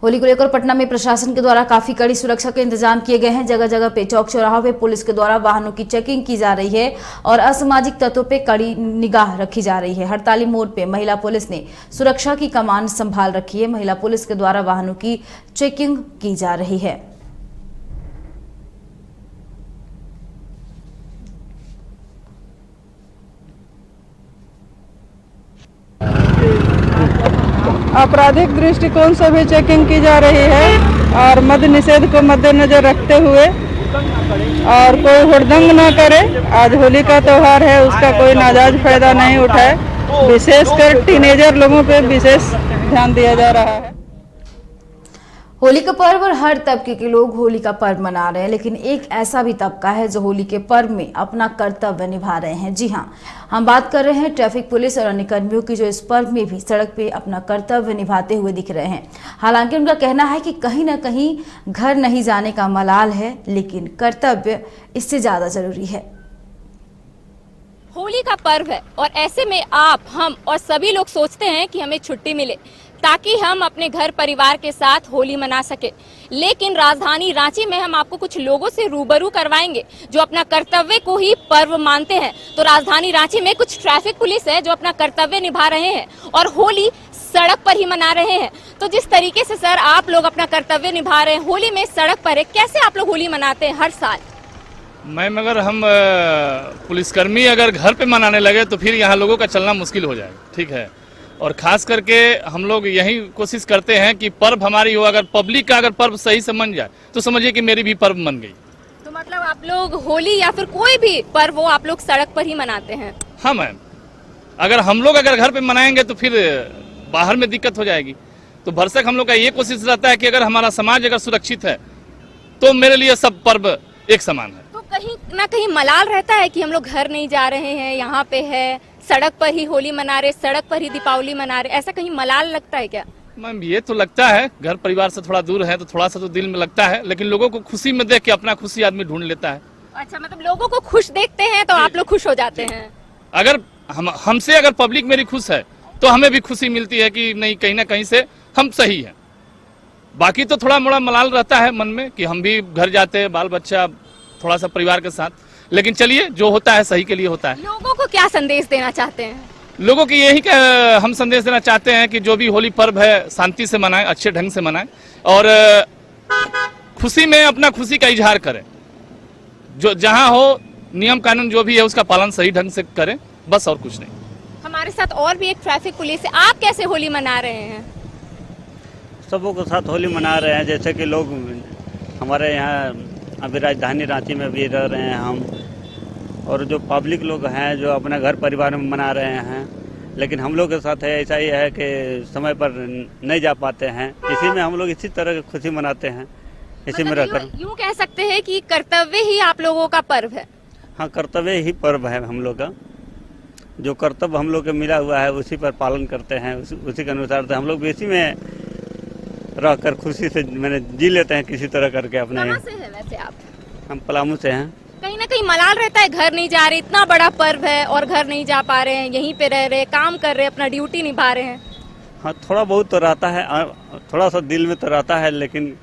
होली को लेकर पटना में प्रशासन के द्वारा काफी कड़ी सुरक्षा के इंतजाम किए गए हैं। जगह जगह पे चौक चौराहों पे पुलिस के द्वारा वाहनों की चेकिंग की जा रही है और असामाजिक तत्वों पे कड़ी निगाह रखी जा रही है। हड़ताली मोड़ पे महिला पुलिस ने सुरक्षा की कमान संभाल रखी है। महिला पुलिस के द्वारा वाहनों की चेकिंग की जा रही है। आपराधिक दृष्टिकोण से भी चेकिंग की जा रही है और मद्य निषेध को मद्देनजर रखते हुए और कोई हुड़दंग न करे। आज होली का त्योहार है, उसका कोई नाजायज फायदा नहीं उठाए। विशेषकर टीनेजर लोगों पे विशेष ध्यान दिया जा रहा है। होली का पर्व और हर तबके के लोग होली का पर्व मना रहे हैं, लेकिन एक ऐसा भी तबका है जो होली के पर्व में अपना कर्तव्य निभा रहे हैं। जी हां, हम बात कर रहे हैं ट्रैफिक पुलिस और अन्य कर्मियों की, जो इस पर्व में भी सड़क पे अपना कर्तव्य निभाते हुए दिख रहे हैं। हालांकि उनका कहना है कि कहीं ना कहीं घर नहीं जाने का मलाल है, लेकिन कर्तव्य इससे ज्यादा जरूरी है। होली का पर्व है और ऐसे में आप, हम और सभी लोग सोचते हैं कि हमें छुट्टी मिले ताकि हम अपने घर परिवार के साथ होली मना सके। लेकिन राजधानी रांची में हम आपको कुछ लोगों से रूबरू करवाएंगे जो अपना कर्तव्य को ही पर्व मानते हैं। तो राजधानी रांची में कुछ ट्रैफिक पुलिस है जो अपना कर्तव्य निभा रहे हैं और होली सड़क पर ही मना रहे हैं। तो जिस तरीके से सर आप लोग अपना कर्तव्य निभा रहे हैं होली में सड़क पर है, कैसे आप लोग होली मनाते हैं हर साल? मैम, अगर हम पुलिसकर्मी अगर घर पे मनाने लगे तो फिर यहाँ लोगों का चलना मुश्किल हो जाएगा, ठीक है। और खास करके हम लोग यही कोशिश करते हैं कि पर्व हमारी हो, अगर पब्लिक का अगर पर्व सही से मन जाए तो समझिए कि मेरी भी पर्व मन गई। तो मतलब आप लोग होली या फिर कोई भी पर्व हो आप लोग सड़क पर ही मनाते हैं? हाँ मैम, अगर हम लोग अगर घर पे मनाएंगे तो फिर बाहर में दिक्कत हो जाएगी। तो भरसक हम लोग का ये कोशिश रहता है कि अगर हमारा समाज अगर सुरक्षित है तो मेरे लिए सब पर्व एक समान है। तो कहीं ना कहीं मलाल रहता है कि हम लोग घर नहीं जा रहे हैं, यहाँ पे है, सड़क पर ही होली मना रहे, सड़क पर ही दीपावली मना रहे, ऐसा कहीं मलाल लगता है क्या? मैम, ये तो लगता है, घर परिवार से थोड़ा दूर है तो थोड़ा सा तो दिल में लगता है, लेकिन लोगों को खुशी में देख के अपना खुशी आदमी ढूंढ लेता है। अच्छा, मतलब लोगों को खुश देखते हैं तो आप लोग खुश हो जाते हैं? अगर हमसे अगर पब्लिक मेरी खुश है तो हमें भी खुशी मिलती है कि नहीं, कहीं ना कहीं से हम सही है। बाकी तो थोड़ा मोड़ा मलाल रहता है मन में कि हम भी घर जाते हैं, बाल बच्चा थोड़ा सा परिवार के साथ, लेकिन चलिए जो होता है सही के लिए होता है। लोगों को क्या संदेश देना चाहते हैं? लोगों की यही हम संदेश देना चाहते हैं कि जो भी होली पर्व है शांति से मनाएं, अच्छे ढंग से मनाएं और खुशी में अपना खुशी का इजहार करें। जो जहां हो नियम कानून जो भी है उसका पालन सही ढंग से करें, बस और कुछ नहीं। हमारे साथ और भी एक ट्रैफिक पुलिस है, आप कैसे होली मना रहे हैं? सबों के साथ होली मना रहे हैं, जैसे कि लोग हमारे यहाँ अभी राजधानी रांची में भी रह रहे हैं हम, और जो पब्लिक लोग हैं जो अपना घर परिवार में मना रहे हैं, लेकिन हम लोग के साथ है ऐसा ही है कि समय पर नहीं जा पाते हैं। इसी में हम लोग इसी तरह की खुशी मनाते हैं, इसी में रहकर। यूँ कह सकते हैं कि कर्तव्य ही आप लोगों का पर्व है? हाँ, कर्तव्य ही पर्व है हम लोग का। जो कर्तव्य हम लोग को मिला हुआ है उसी पर पालन करते हैं, उसी के अनुसार से हम लोग भी इसी में रहकर खुशी से मैंने जी लेते हैं किसी तरह करके अपने। कहाँ से है वैसे आप? हम पलामू से हैं। कहीं ना कहीं मलाल रहता है, घर नहीं जा रहे, इतना बड़ा पर्व है और घर नहीं जा पा रहे हैं, यहीं पे रह रहे, काम कर रहे, अपना ड्यूटी निभा रहे हैं। हाँ, थोड़ा बहुत तो रहता है, थोड़ा सा दिल में तो रहता है, लेकिन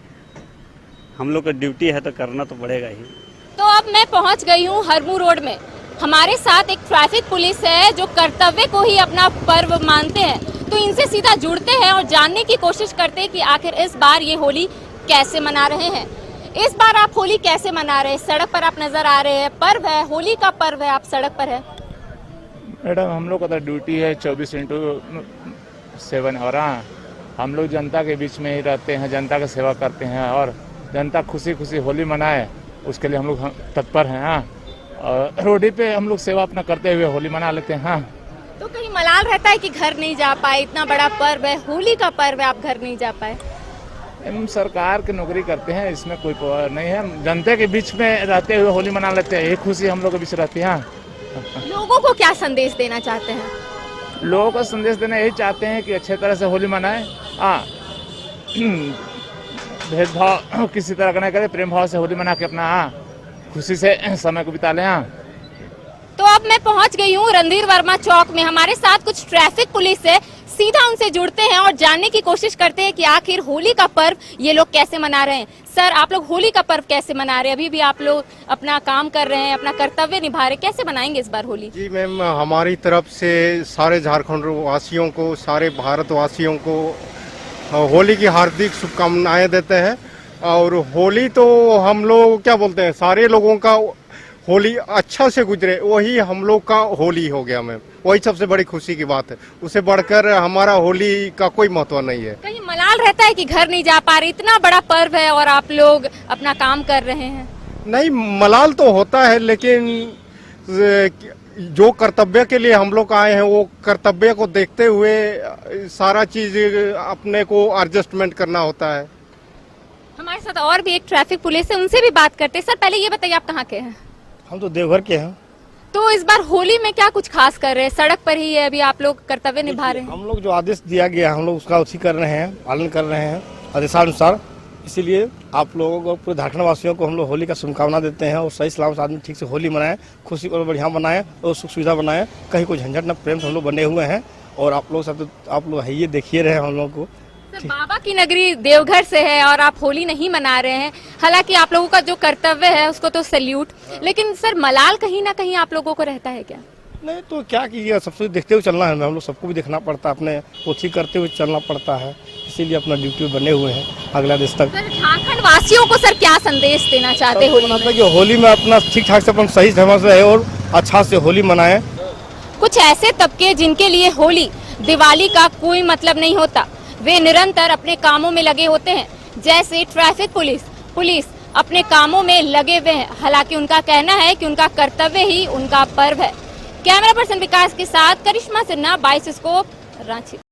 हम लोग का ड्यूटी है तो करना तो पड़ेगा ही। तो अब मैं पहुंच गई हूँ हरमू रोड में। हमारे साथ एक ट्रैफिक पुलिस है जो कर्तव्य को ही अपना पर्व मानते हैं, तो इनसे सीधा जुड़ते हैं और जानने की कोशिश करते हैं कि आखिर इस बार ये होली कैसे मना रहे हैं। इस बार आप होली कैसे मना रहे हैं? सड़क पर आप नजर आ रहे हैं, पर्व है, होली का पर्व है, आप सड़क पर है। मैडम, हम लोग का तो ड्यूटी है 24/7 और हाँ, हम लोग जनता के बीच में ही रहते हैं, जनता की सेवा करते हैं और जनता खुशी खुशी होली मनाए उसके लिए हम लोग तत्पर हैं। हाँ, और रोडी पे हम लोग सेवा अपना करते हुए होली मना लेते हैं। हाँ, तो कहीं मलाल रहता है कि घर नहीं जा पाए, इतना बड़ा पर्व है, होली का पर्व है, आप घर नहीं जा पाए? हम सरकार की नौकरी करते हैं, इसमें कोई नहीं है, जनता के बीच में रहते हुए होली मना लेते हैं, एक खुशी हम लोग के बीच रहती है। हाँ, लोगों को क्या संदेश देना चाहते हैं? लोगों को संदेश देना यही चाहते हैं कि अच्छे तरह से होली मनाएं। हाँ, भेदभाव किसी तरह का नहीं करे, प्रेम भाव से होली मना के अपना खुशी से समय को बिता लें। तो अब मैं पहुंच गई हूँ रणधीर वर्मा चौक में। हमारे साथ कुछ ट्रैफिक पुलिस है, सीधा उनसे जुड़ते हैं और जानने की कोशिश करते हैं कि आखिर होली का पर्व ये लोग कैसे मना रहे हैं। सर, आप लोग होली का पर्व कैसे मना रहे हैं? अभी भी आप लोग अपना काम कर रहे हैं, अपना कर्तव्य निभा रहे हैं, कैसे मनाएंगे इस बार होली? जी मैम, हमारी तरफ से सारे झारखंड वासियों को, सारे भारतवासियों को होली की हार्दिक शुभकामनाएं देते हैं। और होली तो हम लोग क्या बोलते हैं, सारे लोगों का होली अच्छा से गुजरे, वही हम लोग का होली हो गया मैम। वही सबसे बड़ी खुशी की बात है, उससे बढ़कर हमारा होली का कोई महत्व नहीं है। कहीं मलाल रहता है कि घर नहीं जा पा रहे, इतना बड़ा पर्व है और आप लोग अपना काम कर रहे हैं? नहीं, मलाल तो होता है, लेकिन जो कर्तव्य के लिए हम लोग आए हैं वो कर्तव्य को देखते हुए सारा चीज अपने को एडजस्टमेंट करना होता है। हमारे साथ और भी एक ट्रैफिक पुलिस है, उनसे भी बात करते हैं। सर, पहले ये बताइए आप कहाँ के हैं? हम तो देवघर के हैं। तो इस बार होली में क्या कुछ खास कर रहे हैं? सड़क पर ही है, अभी आप लोग कर्तव्य निभा रहे हैं? हम लोग जो आदेश दिया गया हम लोग उसका उसी कर रहे हैं, पालन कर रहे हैं आदेशानुसार। इसीलिए आप लोगों को, पूरे झारखंड वासियों को हम लोग होली का शुभकामना देते हैं और सही सलामत आदमी ठीक से होली मनाएं, खुशी और बढ़िया मनाएं और सुख सुविधा बनाएं, कहीं कोई झंझट न, प्रेम से हम लोग बने हुए हैं। और आप लोग सब आप लोग है ये देखिए रहे हैं हम लोग को। सर, बाबा की नगरी देवघर से है और आप होली नहीं मना रहे हैं। हालांकि आप लोगों का जो कर्तव्य है उसको तो सैल्यूट, लेकिन सर मलाल कहीं ना कहीं आप लोगों को रहता है क्या? नहीं तो क्या कीजिए, सबसे देखते हुए चलना है, हम लोग सबको भी देखना पड़ता है, अपने कोशिश करते हुए चलना पड़ता है। इसीलिए अपना ड्यूटी बने हुए हैं अगला देश तक। सर, झारखंड वासियों को सर क्या संदेश देना चाहते हैं होली में? कि होली में अपना ठीक ठाक से अपन सही ढंग से रहे और अच्छा से होली मनाएं। कुछ ऐसे तबके जिनके लिए होली दिवाली का कोई मतलब नहीं होता, वे निरंतर अपने कामों में लगे होते हैं, जैसे ट्रैफिक पुलिस अपने कामों में लगे हुए हैं। हालांकि उनका कहना है कि उनका कर्तव्य ही उनका पर्व है। कैमरा पर्सन विकास के साथ करिश्मा सिन्हा, 22 स्कोप, रांची।